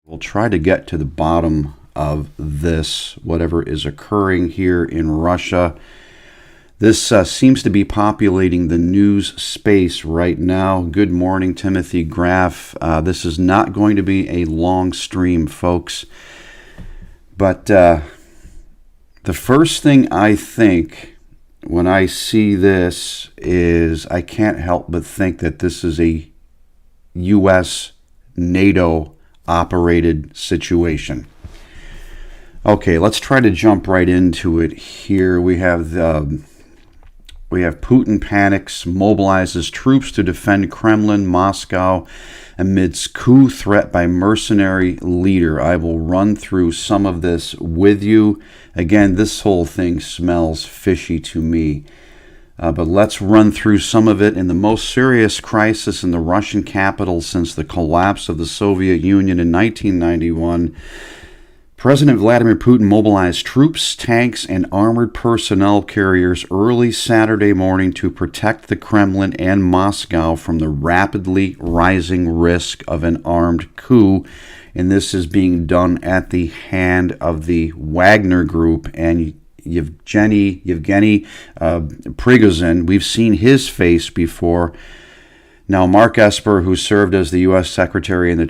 We'll try to get to the bottom of this, whatever is occurring here in Russia. This seems to be populating the news space right now. Good morning, Timothy Graff. This is not going to be a long stream, folks. But the first thing I think when I see this is I can't help but think that this is a U.S. NATO operated situation. Okay, let's try to jump right into it here. We have Putin panics, mobilizes troops to defend Kremlin, Moscow, amidst coup threat by mercenary leader. I will run through some of this with you. Again, this whole thing smells fishy to me. But let's run through some of it. In the most serious crisis in the Russian capital since the collapse of the Soviet Union in 1991, President Vladimir Putin mobilized troops, tanks, and armored personnel carriers early Saturday morning to protect the Kremlin and Moscow from the rapidly rising risk of an armed coup. And this is being done at the hand of the Wagner Group and Yevgeny Prigozhin. We've seen his face before. Now, Mark Esper, who served as the U.S. Secretary in the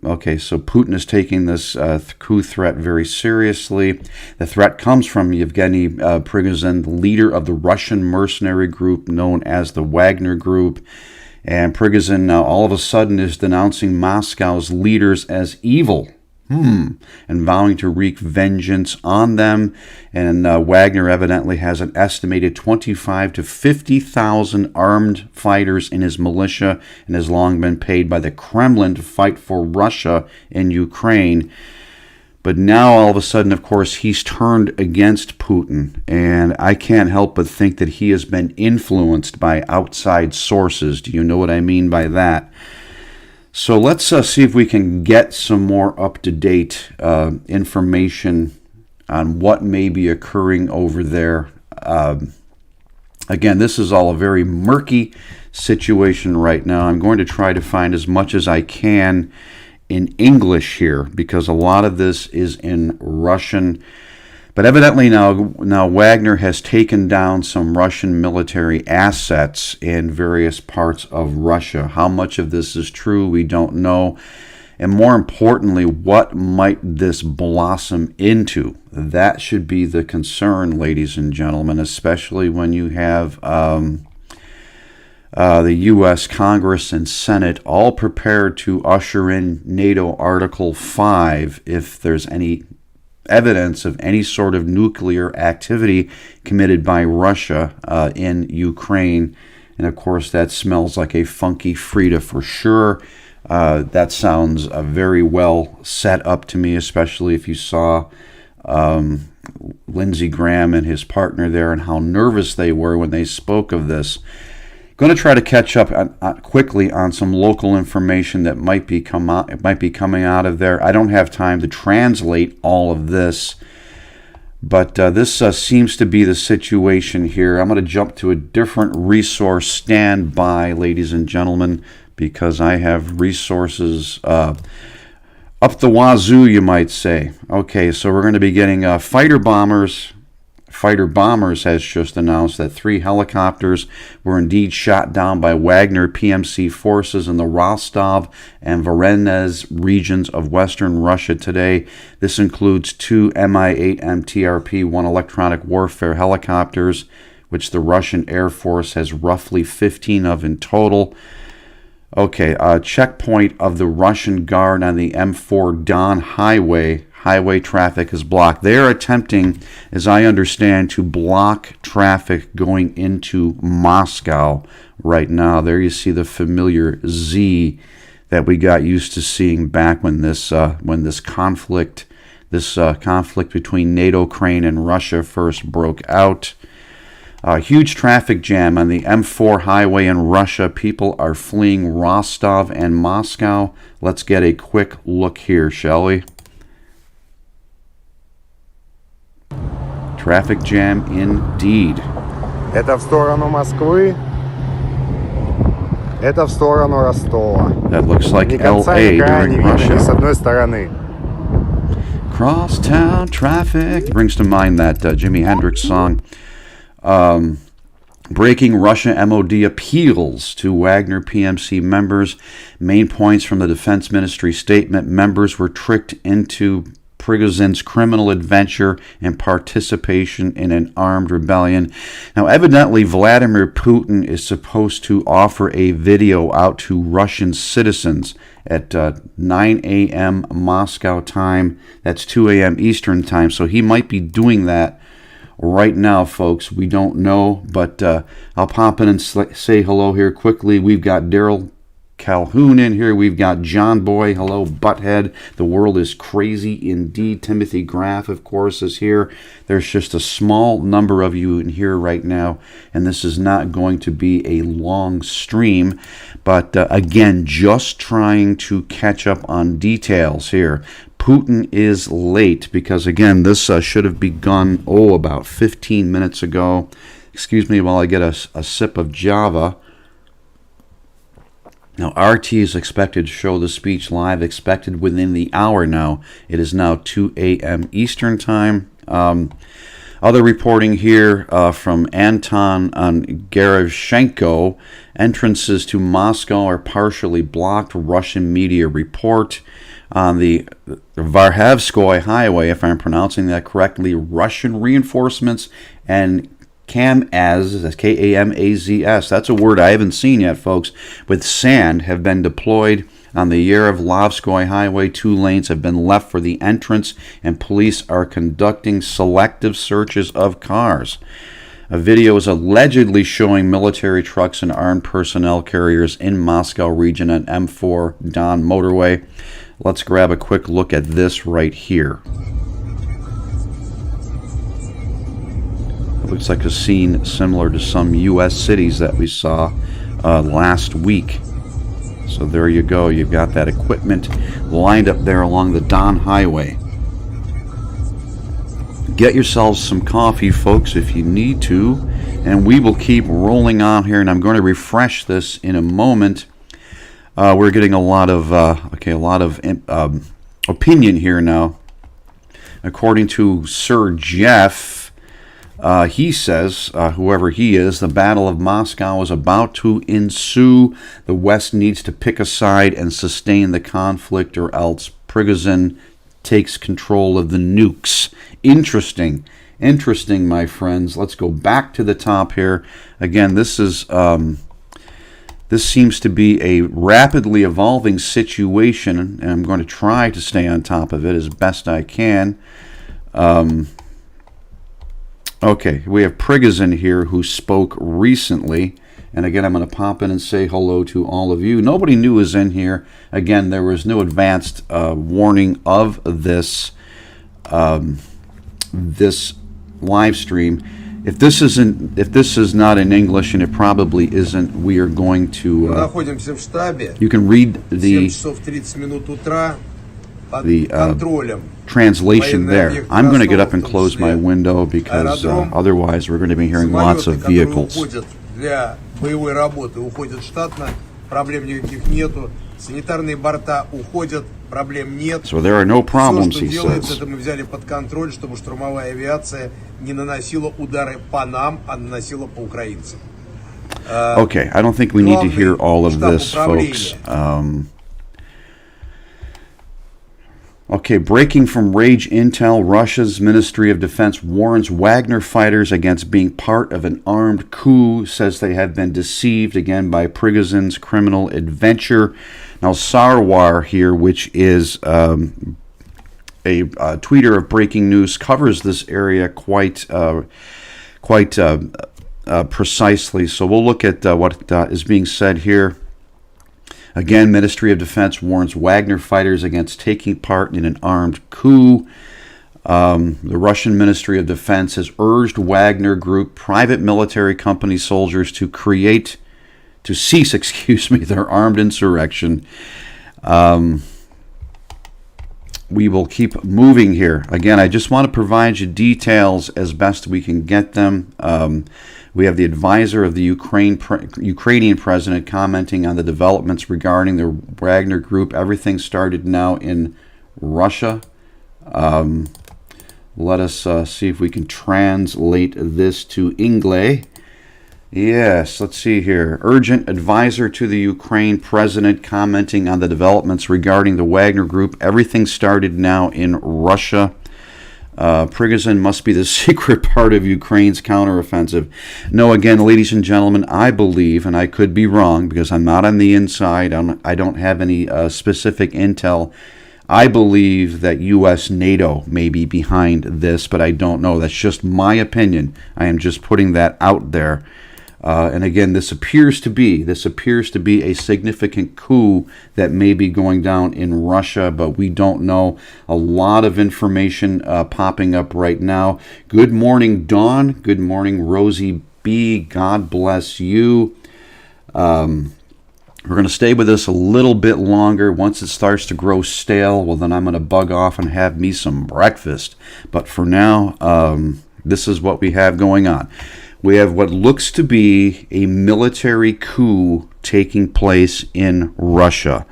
Okay, so Putin is taking this coup threat very seriously. The threat comes from Yevgeny Prigozhin, the leader of the Russian mercenary group known as the Wagner Group. And Prigozhin now all of a sudden is denouncing Moscow's leaders as evil. And vowing to wreak vengeance on them. And Wagner evidently has an estimated 25 to 50,000 armed fighters in his militia and has long been paid by the Kremlin to fight for Russia in Ukraine. But now, all of a sudden, of course, he's turned against Putin. And I can't help but think that he has been influenced by outside sources. Do you know what I mean by that? So let's see if we can get some more up-to-date information on what may be occurring over there. Again, this is all a very murky situation right now. I'm going to try to find as much as I can in English here because a lot of this is in Russian. But evidently now Wagner has taken down some Russian military assets in various parts of Russia. How much of this is true, we don't know. And more importantly, what might this blossom into? That should be the concern, ladies and gentlemen, especially when you have the U.S. Congress and Senate all prepared to usher in NATO Article 5 if there's any evidence of any sort of nuclear activity committed by Russia in Ukraine. And of course, that smells like a funky Frida for sure. That sounds very well set up to me, especially if you saw Lindsey Graham and his partner there and how nervous they were when they spoke of this. Going to try to catch up quickly on some local information that might be coming out of there. I don't have time to translate all of this, but this seems to be the situation here. I'm going to jump to a different resource. Stand by, ladies and gentlemen, because I have resources up the wazoo, you might say. Okay, so we're going to be getting fighter bombers. Fighter Bombers has just announced that 3 helicopters were indeed shot down by Wagner PMC forces in the Rostov and Voronezh regions of western Russia today. This includes 2 Mi-8 MTRP-1 electronic warfare helicopters, which the Russian Air Force has roughly 15 of in total. Okay, checkpoint of the Russian Guard on the M4 Don Highway. Highway traffic is blocked. They are attempting, as I understand, to block traffic going into Moscow right now. There you see the familiar Z that we got used to seeing back when this conflict between NATO, Ukraine, and Russia first broke out. A huge traffic jam on the M4 highway in Russia. People are fleeing Rostov and Moscow. Let's get a quick look here, shall we? Traffic jam indeed. Это в сторону Москвы. Это в сторону Ростова. That looks like Ни конца, ни LA края не during видно ни с Russia. одной стороны. Crosstown traffic brings to mind that Jimi Hendrix song. Breaking Russia MOD appeals to Wagner PMC members. Main points from the Defense Ministry statement: members were tricked into Prigozhin's criminal adventure and participation in an armed rebellion. Now, evidently, Vladimir Putin is supposed to offer a video out to Russian citizens at 9 a.m. Moscow time. That's 2 a.m. Eastern time. So he might be doing that right now, folks. We don't know, but I'll pop in and say hello here quickly. We've got Daryl Calhoun in here. We've got John Boy. Hello, Butthead. The world is crazy indeed. Timothy Graff, of course, is here. There's just a small number of you in here right now, and this is not going to be a long stream. But again, just trying to catch up on details here. Putin is late because, again, this should have begun, about 15 minutes ago. Excuse me while I get a sip of Java. Now, RT is expected to show the speech live, expected within the hour now. It is now 2 a.m. Eastern Time. Other reporting here from Anton Gerevshenko. Entrances to Moscow are partially blocked, Russian media report. On the Varhavskoy Highway, if I'm pronouncing that correctly, Russian reinforcements and KAMAZ, that's KAMAZS, that's a word I haven't seen yet, folks, with sand have been deployed on the Yaroslavskoy Highway. 2 lanes have been left for the entrance, and police are conducting selective searches of cars. A video is allegedly showing military trucks and armed personnel carriers in Moscow region on M4 Don motorway. Let's grab a quick look at this right here. It looks like a scene similar to some U.S. cities that we saw last week. So there you go. You've got that equipment lined up there along the Don Highway. Get yourselves some coffee, folks, if you need to, and we will keep rolling on here. And I'm going to refresh this in a moment. We're getting a lot of opinion here now. According to Sir Jeff, he says, whoever he is, the Battle of Moscow is about to ensue. The West needs to pick a side and sustain the conflict, or else Prigozhin takes control of the nukes. Interesting, my friends. Let's go back to the top here. Again, this seems to be a rapidly evolving situation, and I'm going to try to stay on top of it as best I can. Okay, we have Prigozhin here who spoke recently. And again, I'm going to pop in and say hello to all of you. Nobody new is in here. Again, there was no advanced warning of this this live stream. If this is not in English, and it probably isn't, we are going to. You can read the translation there. I'm going to get up and close my window because otherwise we're going to be hearing lots of vehicles. Боевой работы уходят штатно, проблем никаких нету. Санитарные борта уходят, проблем нет. So there are no problems, Все, что he делается, says. это мы взяли под контроль, чтобы штурмовая авиация не наносила удары по нам, а наносила по украинцам. Okay, I don't think we need to hear all of this, folks. Okay, breaking from rage intel, Russia's Ministry of Defense warns Wagner fighters against being part of an armed coup, says they have been deceived again by Prigozhin's criminal adventure. Now, Sarwar here, which is a tweeter of breaking news, covers this area quite precisely. So we'll look at what is being said here. Again, Ministry of Defense warns Wagner fighters against taking part in an armed coup. The Russian Ministry of Defense has urged Wagner Group private military company soldiers to cease their armed insurrection. we will keep moving here. Again, I just want to provide you details as best we can get them. We have the advisor of the Ukrainian president commenting on the developments regarding the Wagner Group. Everything started now in Russia. Let us see if we can translate this to English. Yes, let's see here. Urgent advisor to the Ukraine president commenting on the developments regarding the Wagner Group. Everything started now in Russia. Prigozhin must be the secret part of Ukraine's counteroffensive. No, again, ladies and gentlemen, I believe, and I could be wrong because I'm not on the inside, I don't have any specific intel. I believe that U.S. NATO may be behind this, but I don't know. That's just my opinion. I am just putting that out there. And again, this appears to be a significant coup that may be going down in Russia, but we don't know. A lot of information popping up right now. Good morning, Dawn. Good morning, Rosie B. God bless you. We're going to stay with this a little bit longer. Once it starts to grow stale, well, then I'm going to bug off and have me some breakfast. But for now, this is what we have going on. We have what looks to be a military coup taking place in Russia.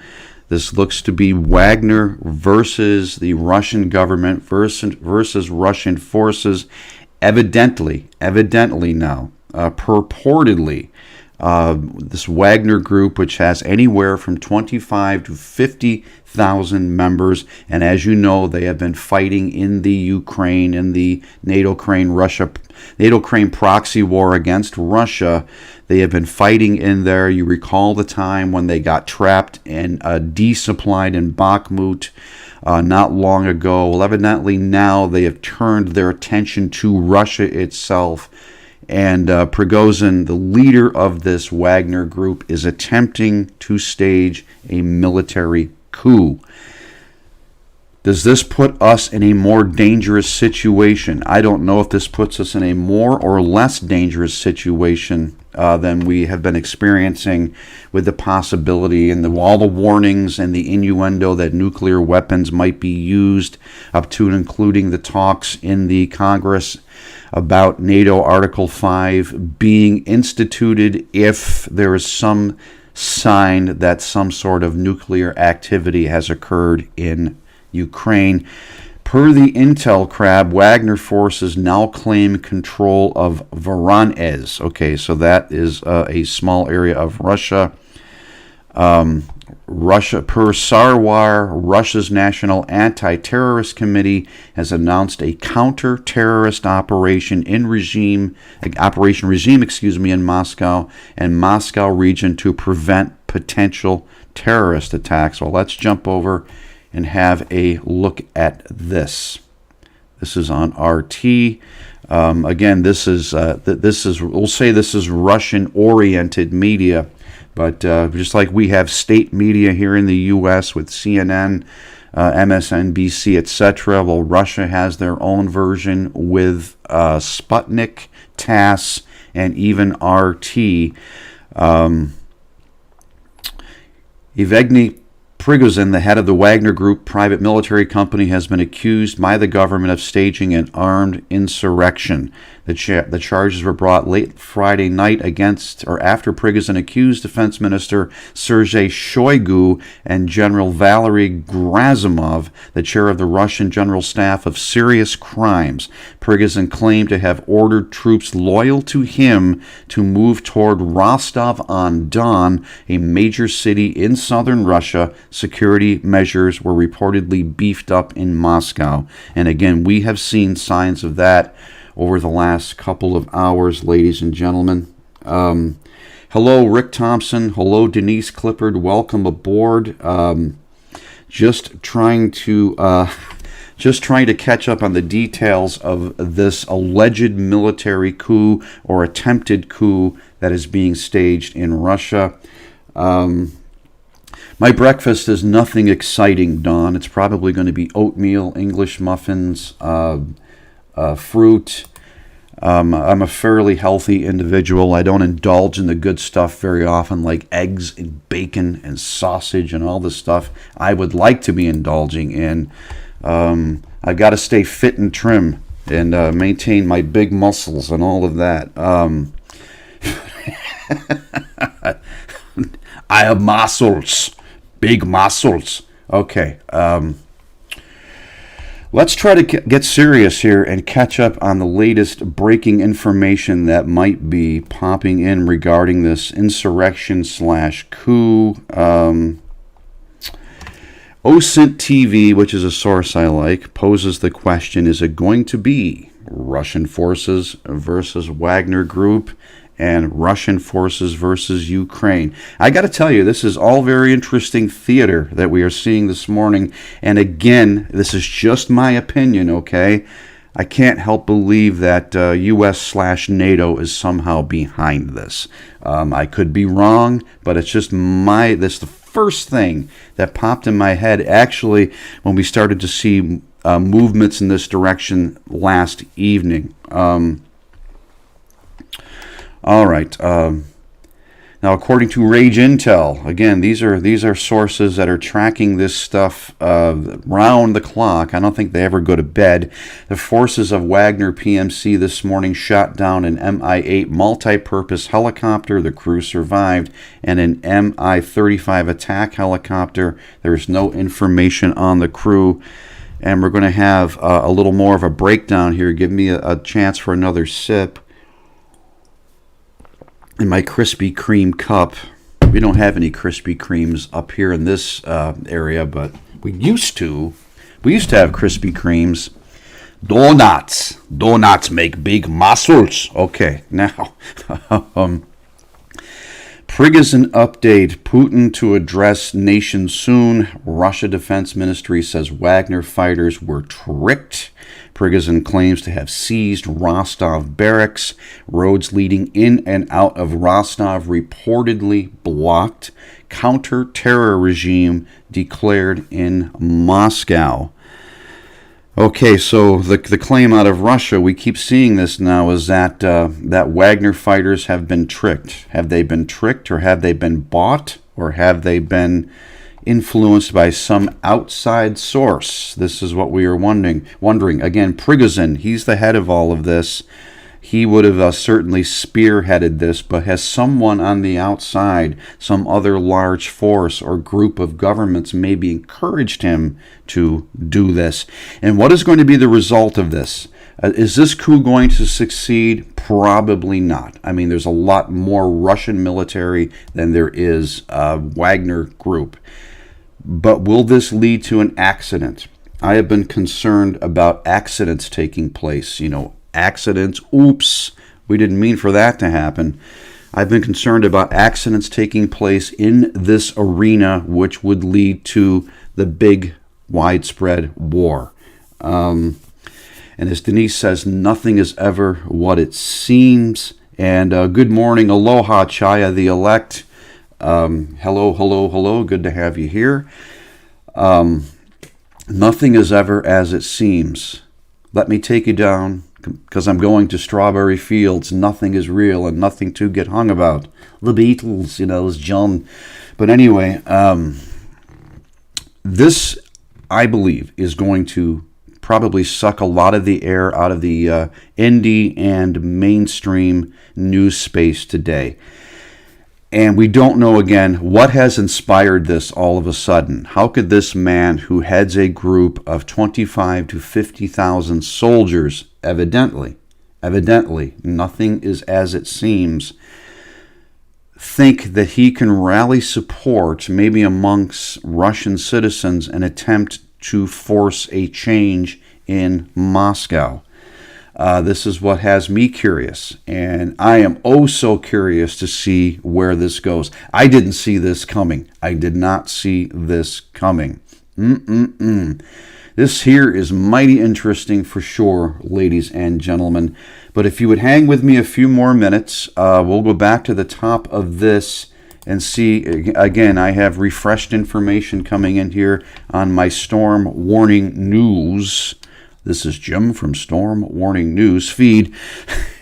This looks to be Wagner versus the Russian government versus Russian forces. Evidently now, purportedly, this Wagner group, which has anywhere from 25 to 50,000 members, and as you know, they have been fighting in the Ukraine, in the NATO-Ukraine proxy war against Russia. They have been fighting in there. You recall the time when they got trapped and desupplied in Bakhmut not long ago. Well, evidently now they have turned their attention to Russia itself. And Prigozhin, the leader of this Wagner group, is attempting to stage a military coup. Does this put us in a more dangerous situation? I don't know if this puts us in a more or less dangerous situation than we have been experiencing, with the possibility and all the warnings and the innuendo that nuclear weapons might be used, up to and including the talks in the Congress about NATO Article 5 being instituted if there is some sign that some sort of nuclear activity has occurred in Ukraine. Per the Intel Crab, Wagner forces now claim control of Voronezh. Okay, so that is a small area of Russia. Per Sarwar, Russia's National Anti-Terrorist Committee has announced a counter-terrorist Operation Regime in Moscow and Moscow region to prevent potential terrorist attacks. Well, let's jump over and have a look at this. This is on RT. Again, this is we'll say this is Russian-oriented media. But just like we have state media here in the U.S. with CNN, MSNBC, etc., well, Russia has their own version with Sputnik, TASS, and even RT. Yevgeny Prigozhin, the head of the Wagner Group private military company, has been accused by the government of staging an armed insurrection. The charges were brought late Friday night after Prigozhin accused Defense Minister Sergei Shoigu and General Valery Gerasimov, the chair of the Russian General Staff, of serious crimes. Prigozhin claimed to have ordered troops loyal to him to move toward Rostov-on-Don, a major city in southern Russia. Security measures were reportedly beefed up in Moscow. And again, we have seen signs of that over the last couple of hours, ladies and gentlemen. Hello, Rick Thompson. Hello, Denise Clippard. Welcome aboard. Just trying to catch up on the details of this alleged military coup or attempted coup that is being staged in Russia. My breakfast is nothing exciting, Dawn. It's probably going to be oatmeal, English muffins, fruit. I'm a fairly healthy individual. I don't indulge in the good stuff very often, like eggs and bacon and sausage and all the stuff I would like to be indulging in. I got to stay fit and trim and maintain my big muscles and all of that. I have muscles, big muscles. Okay. Let's try to get serious here and catch up on the latest breaking information that might be popping in regarding this insurrection / coup. OSINT TV, which is a source I like, poses the question, is it going to be Russian forces versus Wagner Group and Russian forces versus Ukraine? I got to tell you, this is all very interesting theater that we are seeing this morning. And again, this is just my opinion, okay? I can't help believe that U.S. / NATO is somehow behind this. I could be wrong, but it's just this the first thing that popped in my head, actually, when we started to see movements in this direction last evening. All right. Now, according to Rage Intel, again, these are sources that are tracking this stuff round the clock. I don't think they ever go to bed. The forces of Wagner PMC this morning shot down an Mi-8 multi-purpose helicopter. The crew survived, and an Mi-35 attack helicopter. There's no information on the crew. And we're going to have a little more of a breakdown here. Give me a chance for another sip. In my Krispy Kreme cup. We don't have any Krispy Kremes up here in this area, but we used to. We used to have Krispy Kremes. Donuts. Donuts make big muscles. Okay, now. Prigozhin update. Putin to address nation soon. Russia Defense Ministry says Wagner fighters were tricked. Prigozhin claims to have seized Rostov barracks. Roads leading in and out of Rostov reportedly blocked. Counter-terror regime declared in Moscow. Okay, so the claim out of Russia, we keep seeing this now, is that that Wagner fighters have been tricked. Have they been tricked, or have they been bought, or have they been influenced by some outside source? This is what we are wondering. Again, Prigozhin, he's the head of all of this. He would have certainly spearheaded this, but has someone on the outside, some other large force or group of governments, maybe encouraged him to do this? And what is going to be the result of this? Is this coup going to succeed? Probably not. I mean, there's a lot more Russian military than there is Wagner Group. But will this lead to an accident? I have been concerned about accidents taking place. Accidents. Oops, we didn't mean for that to happen. I've been concerned about accidents taking place in this arena, which would lead to the big, widespread war. And as Denise says, nothing is ever what it seems. And good morning, aloha, Chaya the elect. Hello. Good to have you here. Nothing is ever as it seems. Let me take you down, because I'm going to strawberry fields. Nothing is real and nothing to get hung about. The Beatles, is John. But anyway, this, I believe, is going to probably suck a lot of the air out of the indie and mainstream news space today. And we don't know, again, what has inspired this all of a sudden. How could this man, who heads a group of 25 to 50,000 soldiers, evidently, nothing is as it seems, think that he can rally support, maybe amongst Russian citizens, and attempt to force a change in Moscow? This is what has me curious, and I am oh so curious to see where this goes. I didn't see this coming. I did not see this coming. This here is mighty interesting for sure, ladies and gentlemen. But if you would hang with me a few more minutes, we'll go back to the top of this and see. Again, I have refreshed information coming in here on my Storm Warning News. This is Jim from Storm Warning News feed.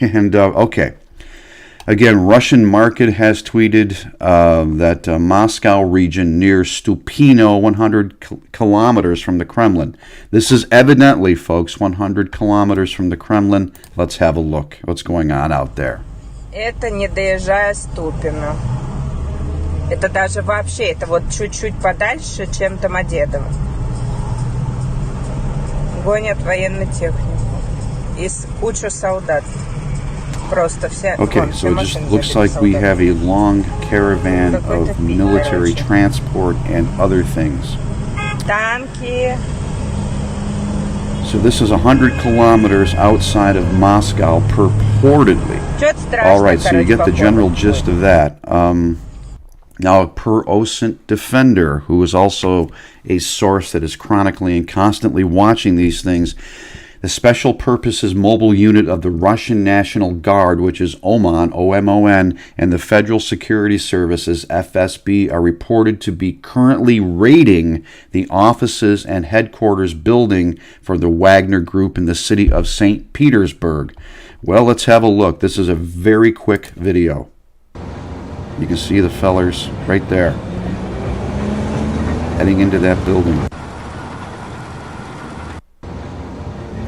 And, okay. Again, Russian Market has tweeted that Moscow region near Stupino, 100 kilometers from the Kremlin. This is evidently, folks, 100 kilometers from the Kremlin. Let's have a look what's going on out there. Это не доезжая Ступино. Это даже вообще, это вот чуть-чуть подальше, чем Домодедово. Гонят военную технику. И кучу солдат. Okay, so it just looks like we have a long caravan of military transport and other things. Танки. So this is 100 kilometers outside of Moscow, purportedly. All right, so you get the general gist of that. Now, per OSINT Defender, who is also a source that is chronically and constantly watching these things, the Special Purposes Mobile Unit of the Russian National Guard, which is OMON, O-M-O-N, and the Federal Security Services, FSB, are reported to be currently raiding the offices and headquarters building for the Wagner Group in the city of St. Petersburg. Well, let's have a look. This is a very quick video. You can see the fellers right there heading into that building.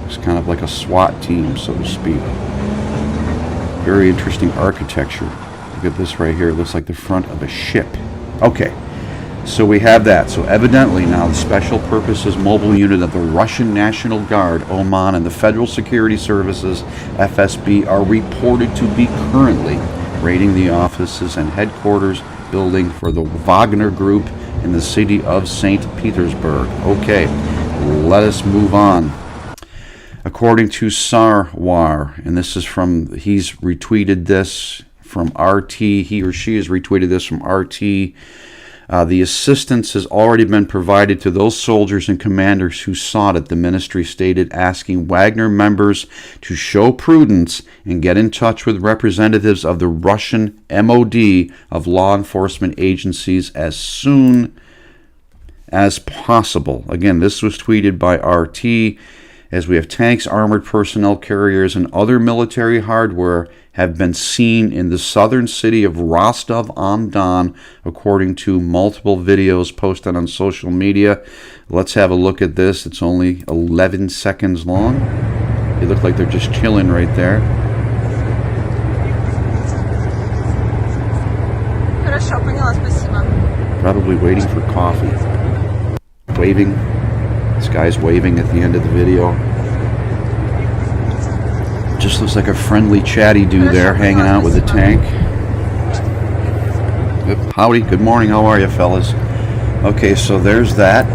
It's kind of like a SWAT team, so to speak. Very interesting architecture. Look at this right here. It looks like the front of a ship. Okay, so we have that. So evidently now the Special Purposes Mobile Unit of the Russian National Guard, OMON, and the Federal Security Services, FSB, are reported to be currently raiding the offices and headquarters building for the Wagner Group in the city of St. Petersburg. Okay, let us move on. According to Sarwar, and this is from, he's retweeted this from RT, he or she has retweeted this from RT, the assistance has already been provided to those soldiers and commanders who sought it, the ministry stated, asking Wagner members to show prudence and get in touch with representatives of the Russian MOD of law enforcement agencies as soon as possible. Again, this was tweeted by RT. As we have tanks, armored personnel carriers, and other military hardware have been seen in the southern city of Rostov-on-Don, according to multiple videos posted on social media. Let's have a look at this. It's only 11 seconds long. They look like they're just chilling right there. Probably waiting for coffee. Waving. This guy's waving at the end of the video. Just looks like a friendly, chatty dude there hanging out with a tank. Yep. Howdy, good morning, how are you, fellas? Okay, so there's that.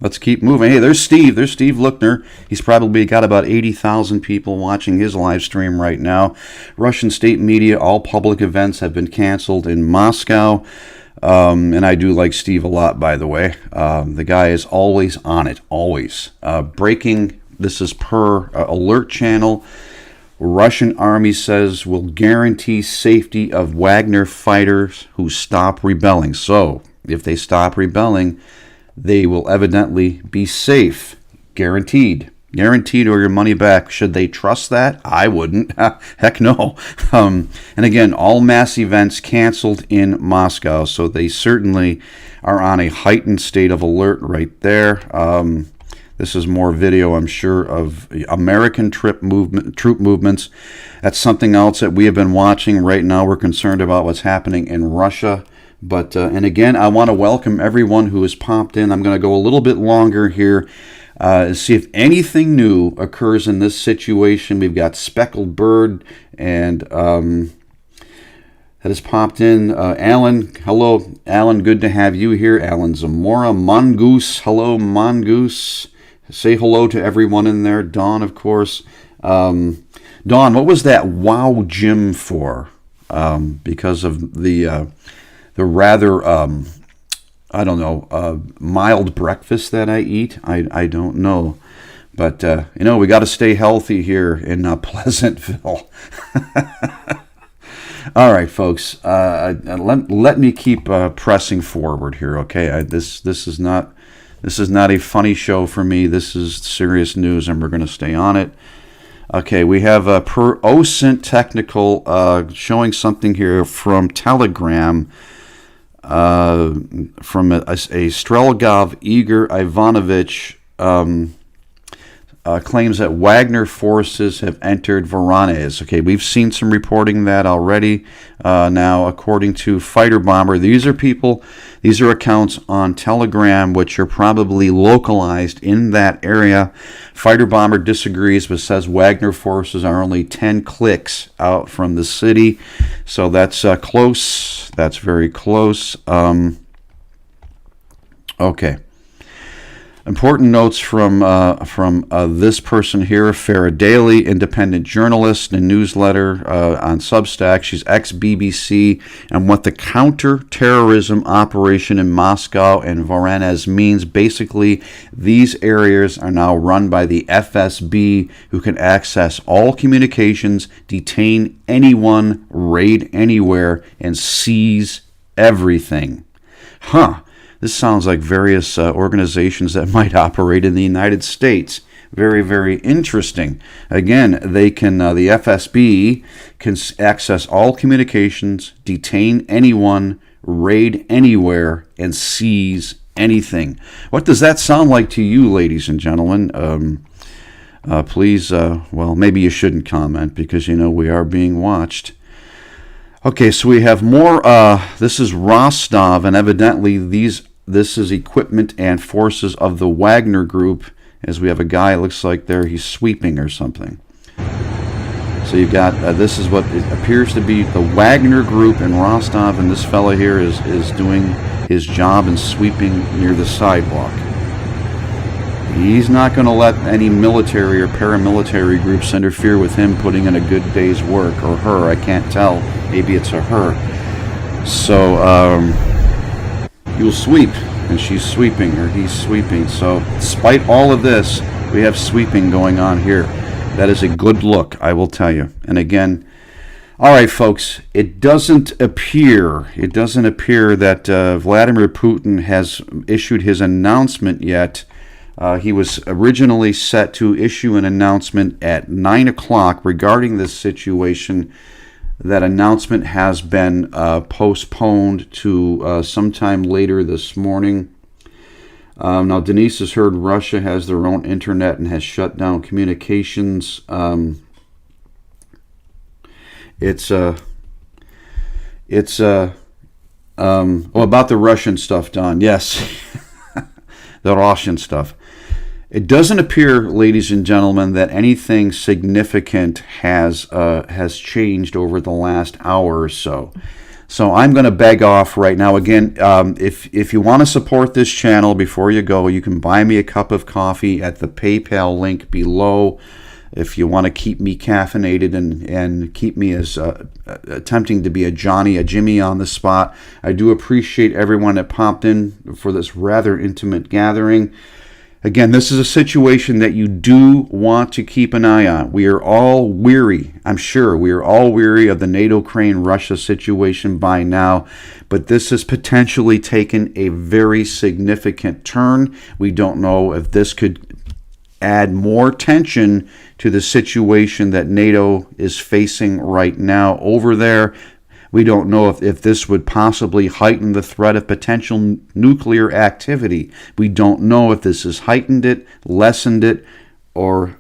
Let's keep moving. Hey, there's Steve Luckner. He's probably got about 80,000 people watching his live stream right now. Russian state media, all public events have been canceled in Moscow. And I do like Steve a lot, by the way. The guy is always on it, always. Breaking, this is per alert channel. Russian army says will guarantee safety of Wagner fighters who stop rebelling. So, if they stop rebelling, they will evidently be safe. Guaranteed. Guaranteed or your money back. Should they trust that? I wouldn't. Heck no. And again, all mass events canceled in Moscow, so they certainly are on a heightened state of alert right there. This is more video, I'm sure, of American troop movements. That's something else that we have been watching right now. We're concerned about what's happening in Russia. But, and again, I want to welcome everyone who has popped in. I'm going to go a little bit longer here. See if anything new occurs in this situation. We've got Speckled Bird and that has popped in. Alan, hello. Alan, good to have you here. Alan Zamora. Mongoose, hello, Mongoose. Say hello to everyone in there. Dawn, of course. Dawn, what was that wow gym for? Because of the rather... I don't know, mild breakfast that I eat. I don't know. But, you know, we got to stay healthy here in Pleasantville. All right, folks. Let me keep pressing forward here, okay? This is not a funny show for me. This is serious news, and we're going to stay on it. Okay, we have a per OSINT technical showing something here from Telegram from a Strelgov Igor Ivanovich claims that Wagner forces have entered Voronezh. Okay, we've seen some reporting that already. Now, according to Fighter Bomber, these are accounts on Telegram which are probably localized in that area. Fighter Bomber disagrees but says Wagner forces are only 10 clicks out from the city. So that's close. That's very close. Okay. Important notes from this person here, Farah Daly, independent journalist and newsletter on Substack. She's ex-BBC, and what the counter-terrorism operation in Moscow and Voronezh means. Basically, these areas are now run by the FSB, who can access all communications, detain anyone, raid anywhere, and seize everything. This sounds like various organizations that might operate in the United States. Very, very interesting. Again, they can the FSB can access all communications, detain anyone, raid anywhere, and seize anything. What does that sound like to you, ladies and gentlemen? Please, well, maybe you shouldn't comment because, you know, we are being watched. Okay, so we have more. This is Rostov, and evidently this is equipment and forces of the Wagner Group, as we have a guy, it looks like there, he's sweeping or something. So you've got, this is what it appears to be the Wagner Group in Rostov, and this fella here is doing his job and sweeping near the sidewalk. He's not going to let any military or paramilitary groups interfere with him putting in a good day's work, or her, I can't tell, maybe it's a her. So, you'll sweep, and she's sweeping, or he's sweeping. So, despite all of this, we have sweeping going on here. That is a good look, I will tell you. And again, all right, folks, it doesn't appear that Vladimir Putin has issued his announcement yet. He was originally set to issue an announcement at 9 o'clock regarding this situation. That announcement has been postponed to sometime later this morning. Now, Denise has heard Russia has their own internet and has shut down communications. About the Russian stuff, Don. Yes, the Russian stuff. It doesn't appear, ladies and gentlemen, that anything significant has changed over the last hour or so. So I'm going to beg off right now. Again, if you want to support this channel, before you go, you can buy me a cup of coffee at the PayPal link below. If you want to keep me caffeinated and keep me as attempting to be a Jimmy on the spot, I do appreciate everyone that popped in for this rather intimate gathering. Again, this is a situation that you do want to keep an eye on. We are all weary, I'm sure, we are all weary of the NATO-Ukraine-Russia situation by now, but this has potentially taken a very significant turn. We don't know if this could add more tension to the situation that NATO is facing right now over there. We don't know if this would possibly heighten the threat of potential nuclear activity. We don't know if this has heightened it, lessened it, or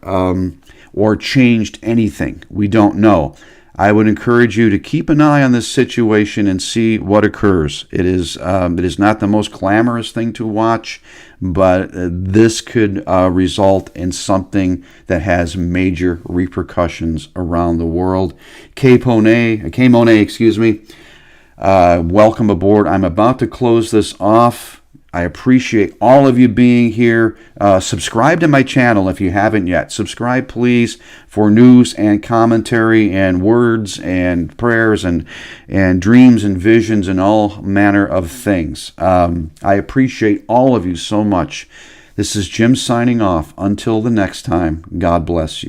changed anything. We don't know. I would encourage you to keep an eye on this situation and see what occurs. It is not the most glamorous thing to watch, but this could result in something that has major repercussions around the world. K-Monet, excuse me. Welcome aboard. I'm about to close this off. I appreciate all of you being here. Subscribe to my channel if you haven't yet. Subscribe, please, for news and commentary and words and prayers and dreams and visions and all manner of things. I appreciate all of you so much. This is Jim signing off. Until the next time, God bless you.